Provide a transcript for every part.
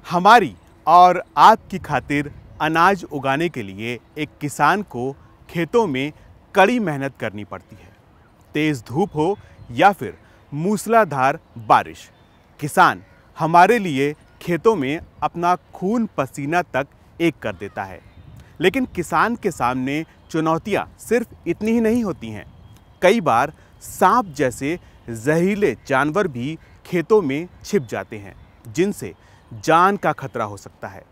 हमारी और आपकी खातिर अनाज उगाने के लिए एक किसान को खेतों में कड़ी मेहनत करनी पड़ती है। तेज़ धूप हो या फिर मूसलाधार बारिश, किसान हमारे लिए खेतों में अपना खून पसीना तक एक कर देता है। लेकिन किसान के सामने चुनौतियाँ सिर्फ इतनी ही नहीं होती हैं। कई बार सांप जैसे जहरीले जानवर भी खेतों में छिप जाते हैं, जिनसे जान का खतरा हो सकता है।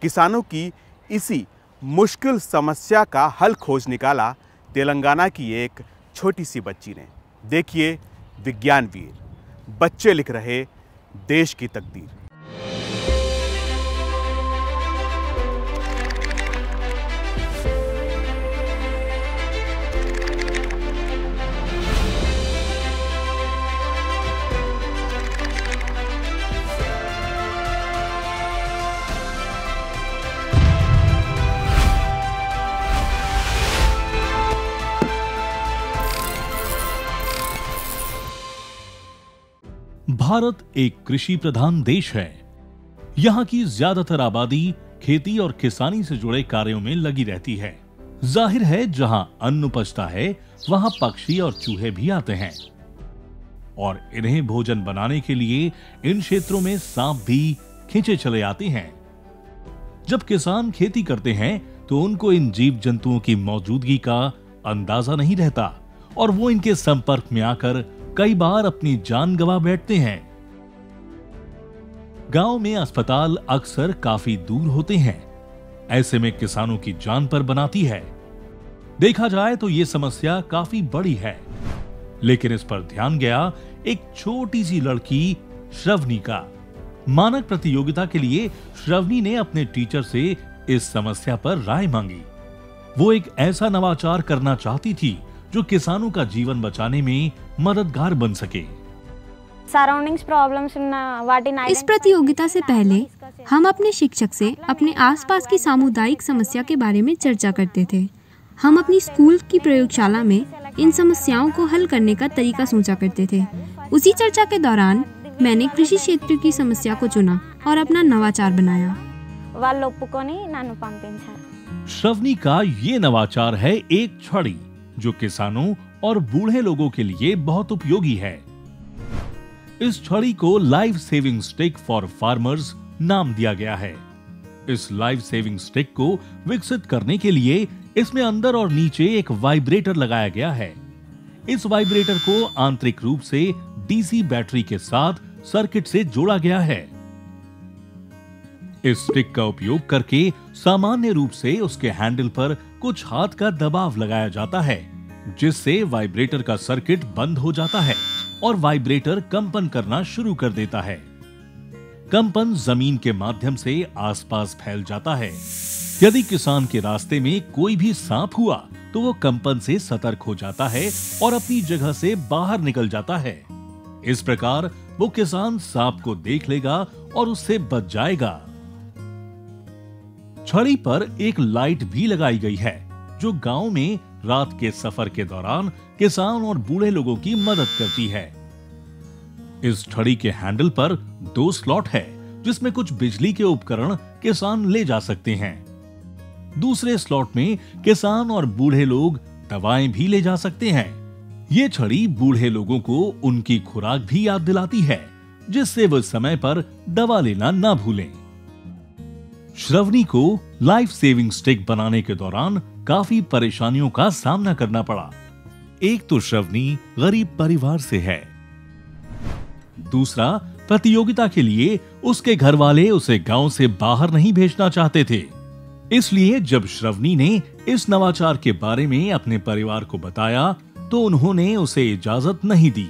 किसानों की इसी मुश्किल समस्या का हल खोज निकाला तेलंगाना की एक छोटी सी बच्ची ने। देखिए विज्ञान वीर, बच्चे लिख रहे देश की तकदीर। भारत एक कृषि प्रधान देश है। यहाँ की ज्यादातर आबादी खेती और किसानी से जुड़े कार्यों में लगी रहती है। जाहिर है, जहाँ अन्न उपजता है वहाँ पक्षी और चूहे भी आते हैं और इन्हें भोजन बनाने के लिए इन क्षेत्रों में सांप भी खींचे चले आते हैं। जब किसान खेती करते हैं तो उनको इन जीव जंतुओं की मौजूदगी का अंदाजा नहीं रहता और वो इनके संपर्क में आकर कई बार अपनी जान गंवा बैठते हैं। गांव में अस्पताल अक्सर काफी दूर होते हैं। ऐसे में किसानों की जान पर बनाती है। देखा जाए तो ये समस्या काफी बड़ी है, लेकिन इस पर ध्यान गया एक छोटी सी लड़की श्रवनी का। मानक प्रतियोगिता के लिए श्रवनी ने अपने टीचर से इस समस्या पर राय मांगी। वो एक ऐसा नवाचार करना चाहती थी जो किसानों का जीवन बचाने में मददगार बन सके। इस प्रतियोगिता से पहले हम अपने शिक्षक से अपने आसपास की सामुदायिक समस्या के बारे में चर्चा करते थे। हम अपनी स्कूल की प्रयोगशाला में इन समस्याओं को हल करने का तरीका सोचा करते थे। उसी चर्चा के दौरान मैंने कृषि क्षेत्र की समस्या को चुना और अपना नवाचार बनाया। श्रवनी का ये नवाचार है एक छड़ी, जो किसानों और बूढ़े लोगों के लिए बहुत उपयोगी है। इस छड़ी को life saving stick for farmers नाम दिया गया है। इस लाइफ सेविंग स्टिक को विकसित करने के लिए इसमें अंदर और नीचे एक वाइब्रेटर लगाया गया है। इस वाइब्रेटर को आंतरिक रूप से डीसी बैटरी के साथ सर्किट से जोड़ा गया है। इस स्टिक का उपयोग करके सामान्य रूप से उसके हैंडल पर कुछ हाथ का दबाव लगाया जाता है, जिससे वाइब्रेटर का सर्किट बंद हो जाता है और वाइब्रेटर कंपन करना शुरू कर देता है। कंपन जमीन के माध्यम से आसपास फैल जाता है। यदि किसान के रास्ते में कोई भी सांप हुआ तो वो कंपन से सतर्क हो जाता है और अपनी जगह से बाहर निकल जाता है। इस प्रकार वो किसान सांप को देख लेगा और उससे बच जाएगा। छड़ी पर एक लाइट भी लगाई गई है, जो गांव में रात के सफर के दौरान किसान और बूढ़े लोगों की मदद करती है। इस छड़ी के हैंडल पर 2 स्लॉट है, जिसमें कुछ बिजली के उपकरण किसान ले जा सकते हैं। दूसरे स्लॉट में किसान और बूढ़े लोग दवाएं भी ले जा सकते हैं। ये छड़ी बूढ़े लोगों को उनकी खुराक भी याद दिलाती है, जिससे वो समय पर दवा लेना ना भूलें। श्रवनी को लाइफ सेविंग स्टिक बनाने के दौरान काफी परेशानियों का सामना करना पड़ा। एक तो श्रवनी गरीब परिवार से है, दूसरा प्रतियोगिता के लिए उसके घर वाले उसे गांव से बाहर नहीं भेजना चाहते थे। इसलिए जब श्रवनी ने इस नवाचार के बारे में अपने परिवार को बताया तो उन्होंने उसे इजाजत नहीं दी।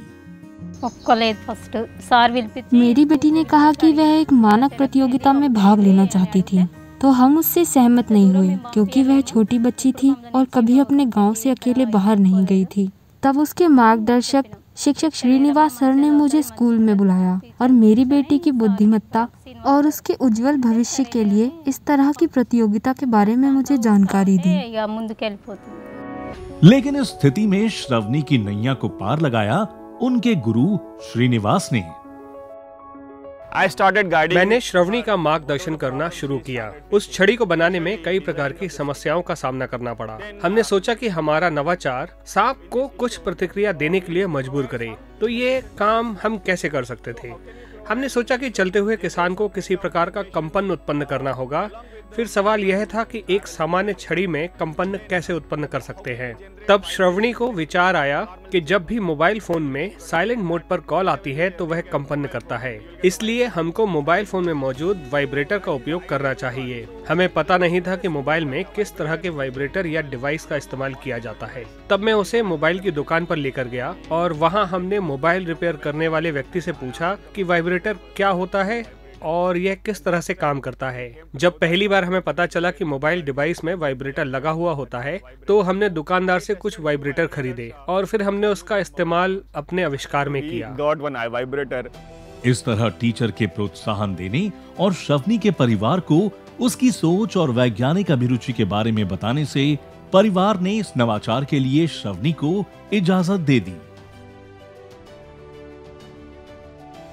मेरी बेटी ने कहा कि वह एक मानक प्रतियोगिता में भाग लेना चाहती थी, तो हम उससे सहमत नहीं हुए क्योंकि वह छोटी बच्ची थी और कभी अपने गांव से अकेले बाहर नहीं गई थी। तब उसके मार्गदर्शक शिक्षक श्रीनिवास सर ने मुझे स्कूल में बुलाया और मेरी बेटी की बुद्धिमत्ता और उसके उज्जवल भविष्य के लिए इस तरह की प्रतियोगिता के बारे में मुझे जानकारी दी। लेकिन इस स्थिति में श्रवनी की नैया को पार लगाया उनके गुरु श्रीनिवास ने। मैंने श्रवणी का मार्गदर्शन करना शुरू किया। उस छड़ी को बनाने में कई प्रकार की समस्याओं का सामना करना पड़ा। हमने सोचा कि हमारा नवाचार सांप को कुछ प्रतिक्रिया देने के लिए मजबूर करे, तो ये काम हम कैसे कर सकते थे। हमने सोचा कि चलते हुए किसान को किसी प्रकार का कंपन उत्पन्न करना होगा। फिर सवाल यह था कि एक सामान्य छड़ी में कंपन कैसे उत्पन्न कर सकते हैं। तब श्रवणी को विचार आया कि जब भी मोबाइल फोन में साइलेंट मोड पर कॉल आती है तो वह कंपन करता है, इसलिए हमको मोबाइल फोन में मौजूद वाइब्रेटर का उपयोग करना चाहिए। हमें पता नहीं था कि मोबाइल में किस तरह के वाइब्रेटर या डिवाइस का इस्तेमाल किया जाता है। तब मैं उसे मोबाइल की दुकान पर लेकर गया और वहाँ हमने मोबाइल रिपेयर करने वाले व्यक्ति से पूछा कि वाइब्रेटर क्या होता है और यह किस तरह से काम करता है। जब पहली बार हमें पता चला कि मोबाइल डिवाइस में वाइब्रेटर लगा हुआ होता है, तो हमने दुकानदार से कुछ वाइब्रेटर खरीदे और फिर हमने उसका इस्तेमाल अपने आविष्कार में किया। इस तरह टीचर के प्रोत्साहन देने और श्रवणी के परिवार को उसकी सोच और वैज्ञानिक अभिरुचि के बारे में बताने से परिवार ने इस नवाचार के लिए श्रवणी को इजाजत दे दी।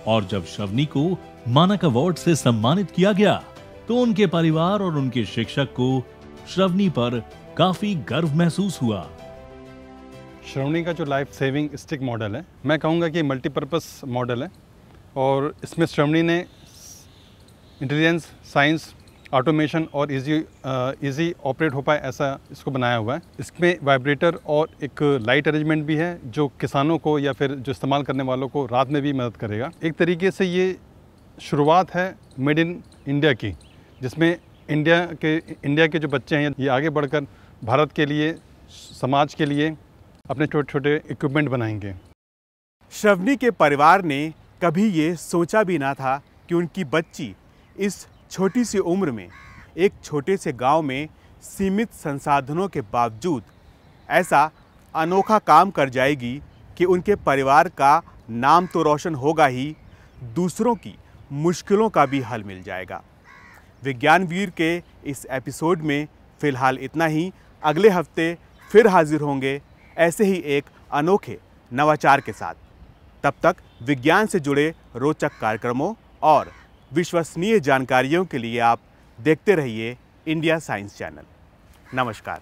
और जब श्रवणी को मानक अवार्ड से सम्मानित किया गया तो उनके परिवार और उनके शिक्षक को श्रवणी पर काफी गर्व महसूस हुआ। श्रवणी का जो लाइफ सेविंग स्टिक मॉडल है, मैं कहूँगा कि मल्टीपर्पस मॉडल है और इसमें श्रवणी ने इंटेलिजेंस, साइंस, ऑटोमेशन और इजी ऑपरेट हो पाए ऐसा इसको बनाया हुआ है। इसमें वाइब्रेटर और एक लाइट अरेंजमेंट भी है जो किसानों को या फिर जो इस्तेमाल करने वालों को रात में भी मदद करेगा। एक तरीके से ये शुरुआत है मेड इन इंडिया की, जिसमें इंडिया के जो बच्चे हैं ये आगे बढ़कर भारत के लिए, समाज के लिए अपने छोटे छोटे इक्विपमेंट बनाएंगे। श्रवणी के परिवार ने कभी ये सोचा भी ना था कि उनकी बच्ची इस छोटी सी उम्र में एक छोटे से गांव में सीमित संसाधनों के बावजूद ऐसा अनोखा काम कर जाएगी कि उनके परिवार का नाम तो रोशन होगा ही, दूसरों की मुश्किलों का भी हल मिल जाएगा। विज्ञान वीर के इस एपिसोड में फ़िलहाल इतना ही। अगले हफ्ते फिर हाजिर होंगे ऐसे ही एक अनोखे नवाचार के साथ। तब तक विज्ञान से जुड़े रोचक कार्यक्रमों और विश्वसनीय जानकारियों के लिए आप देखते रहिए इंडिया साइंस चैनल। नमस्कार।